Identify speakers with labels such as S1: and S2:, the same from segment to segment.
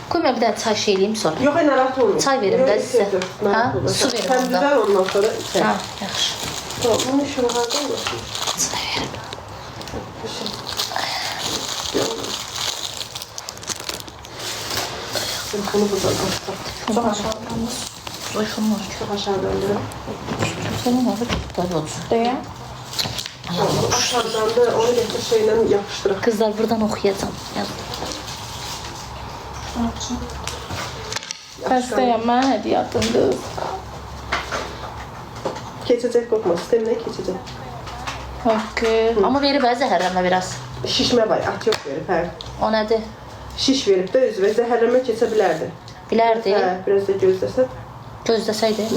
S1: Koy ben bir daha çay şey eləyim sonra.
S2: Yox, narahat olmayın.
S1: Çay verim də sizə. Ha? Su verim
S2: Sen
S1: onda.
S2: düzel ondan sonra içer.
S1: Ha, yaxşı.
S2: Tamam, bunu şunu hardan mısın?
S1: Çay verim.
S2: Bunu buradan açsak.
S1: Çok aşağıdan da. Zayıfım var.
S2: Çok aşağıdan da.
S1: Senin orada tabii olsun.
S3: Deyə.
S2: Aşağıdan da onu getir şeyle yapıştıraq.
S1: Kızlar buradan oxuyacağım. Yaz.
S3: Xəstəyəm, mən hədiyyatım qız.
S2: Keçecek kokma, sistemine keçecek.
S3: Okey.
S1: Ama verib hə zəhərlənmə biraz.
S2: Şişme var, at yok verip her.
S1: O nədir?
S2: Şiş verip de üzve zehirlenme kesebilirdi.
S1: Bilərdi.
S2: Biraz da gözləsən.
S1: Gözləsəydi.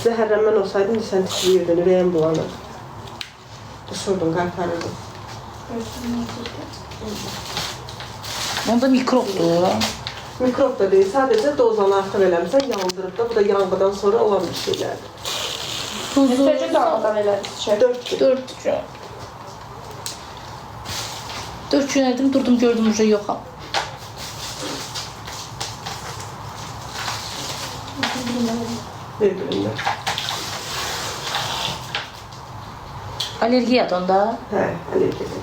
S2: Zəhərlənmən olsaydı sən tikliyirdin, ürəyin bulanır. Düşürdün, qaytarırdın.
S1: Onda mikrobdur.
S2: Mikrop da değil, sadece dozanı artıq eləmişsən, yandırıb da. Bu da yanğıdan sonra olan bir şeylərdir.
S3: Neçə dağdan elədik çək?
S2: 4 gün.
S1: 4 gün. 4 gün edim, durdum gördüm uca yoxam.
S2: Bir-birində.
S1: Allergiyadır onda.
S2: Hə, allergiya.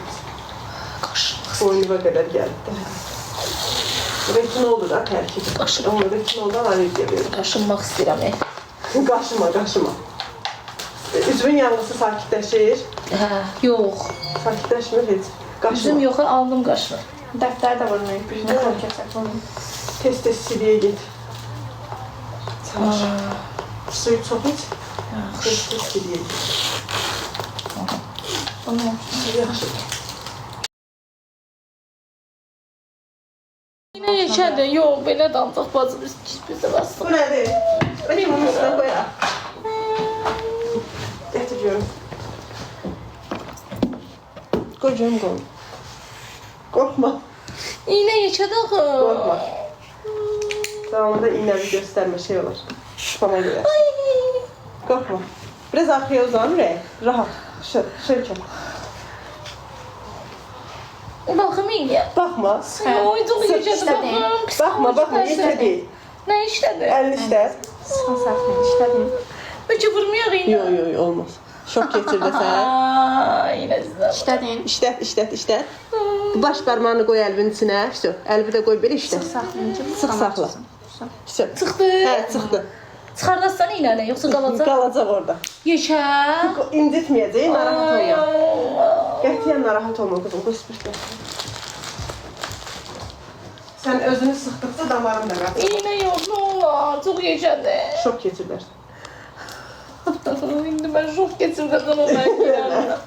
S1: Qaşınmaq.
S2: Boynuma qədər gəldi. Retinoldur da tərkib.
S1: Qaşın.
S2: Ama retinoldan allergiya verir.
S1: Qaşınmaq istəyirəm.
S2: Qaşıma, qaşıma. Üzvün yanğısı sakitləşir.
S1: Hə, yox.
S2: Sakitləşmir heç. Qaşıma.
S1: Üzüm yox, alnım qaşınır.
S3: Dəftər də vurmayıb, birinə kol kəsək onu.
S2: Tez-tez siliyə get. Çalış. Suyu çox iç. Tez-tez siliyə get.
S3: Onu
S2: Yaxşı.
S1: Yine yeşədir, yox, belə damcaq bacım bizə bastım.
S2: Bu nədir? Limonun üstünə qoyaq. Gətir görüm. Qoy görüm qoy. Qorxma.
S1: Yine yeşədir axı.
S2: Qorxma. Davamında iğnəvi göstərmə şey olar. Bana görə. Qorxma. Biraz arxaya uzan ürək. Rahat. Şöyle çək.
S1: Baxım iyiyə.
S2: Baxma.
S1: Oy, çox yeşədir, baxım.
S2: Baxma, yeşə deyil.
S1: Nə işlədir?
S2: Əlini işlət.
S3: sıxın saxlayın, işlədim.
S1: Bəlkə vurmayaq iynə.
S2: Yox, olmaz. Şok keçirdi sən.
S1: Yine sizə.
S3: İşlədim.
S2: İşlət. Baş barmağını qoy əlbin içinə. Vəsə, əlbi də qoy belə işlət.
S3: Sıx saxlayın ki,
S2: Sıx saxla. Vəsə.
S1: Çıxdı.
S2: Hə, çıxdı.
S1: Çıxardassan iynəni, yoxsa qalacaq?
S2: Qalacaq orada.
S1: Yeşə.
S2: İncitməyəcək, narahat
S1: Ay,
S2: olma.
S1: Allah.
S2: Qətiyyən narahat olma qızım, qoy spirtlə. Sən özünü sıxdıqca damarın da qaçır.
S1: İynə yox, nə olar? Çox yeşədir.
S2: Şok keçirlər.
S1: İndi mən şok keçirdim o mənə.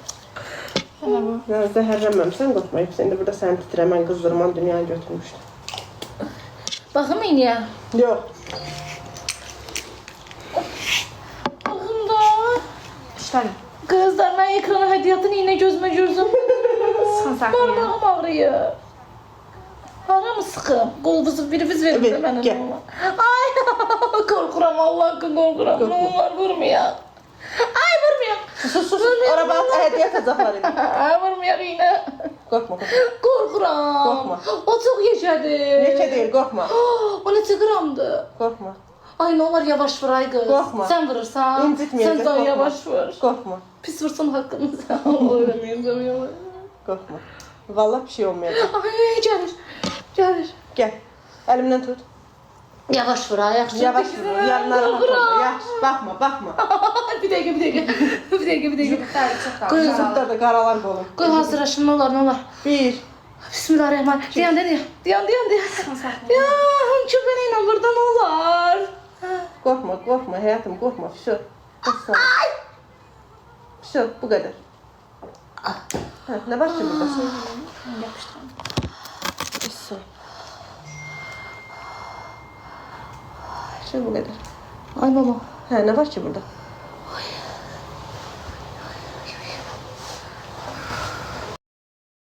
S2: Yəni zəhərlənməmsən, qorxmayıb. Sən də burada səni titrəmən, qızdırman dünyanı götürmüşdü.
S1: Baxım iynəyə.
S2: Yox.
S1: Baxım da.
S3: İşlədim.
S1: Qızlar, mən ekrana hədiyyatın iynə gözümə gördüm.
S3: Sıxın saxlayın.
S1: Barmağım ağrıyır. Hara mı sıxım? Qolbuzu birimiz verir
S2: Evet,
S1: də mənə.
S2: gel.
S1: Ay, qorxuram, Allah haqqı qorxuram.
S2: Qorxma.
S1: Nə olar, vurmayaq. Ay, vurmayaq.
S2: Sus. Ora bax, hədiyyə təcaqlar idi.
S1: Ay, vurmayaq iynə.
S2: Qorxma.
S1: Qorxuram.
S2: Qorxma.
S1: O çox yeşədir.
S2: Neçə deyil, qorxma.
S1: O neçə qramdır?
S2: Qorxma.
S1: Ay, nə olar, yavaş vur ay qız.
S2: Qorxma.
S1: Sən vurursan.
S2: İncitməyəcək,
S1: Sən daha
S2: qorxma.
S1: yavaş vur.
S2: Qorxma.
S1: Pis vursan haqqımızı. Allah eləməyəcəm yavaş.
S2: Qorxma. Vallahi bir şey olmayacaq.
S1: Ay, gəlir. Gəlir.
S2: Gəl. Əlimdən tut.
S1: Yavaş vur ay, yaxşı.
S2: Yavaş vur. Yarın narahat olma. Yaxşı. Baxma.
S1: Bir dəqiqə.
S3: Cübətləri çox qalır.
S2: Qızıqda da qaralar qolum.
S1: Qoy hazırlaşın, nə olar.
S2: 1.
S1: Bismillahirrahmanirrahim. Dayan.
S3: Sıxın saxlayın.
S1: Ya, köpənə ilə burada nə olar?
S2: Qorxma həyatım, qorxma. Vəsə. Vəsə, bu qədər. Hə, nə var ki burada?
S3: Yapışdırın.
S2: Vəsə. Vəsə, bu qədər.
S1: Ay baba.
S2: Hə, nə var ki burada?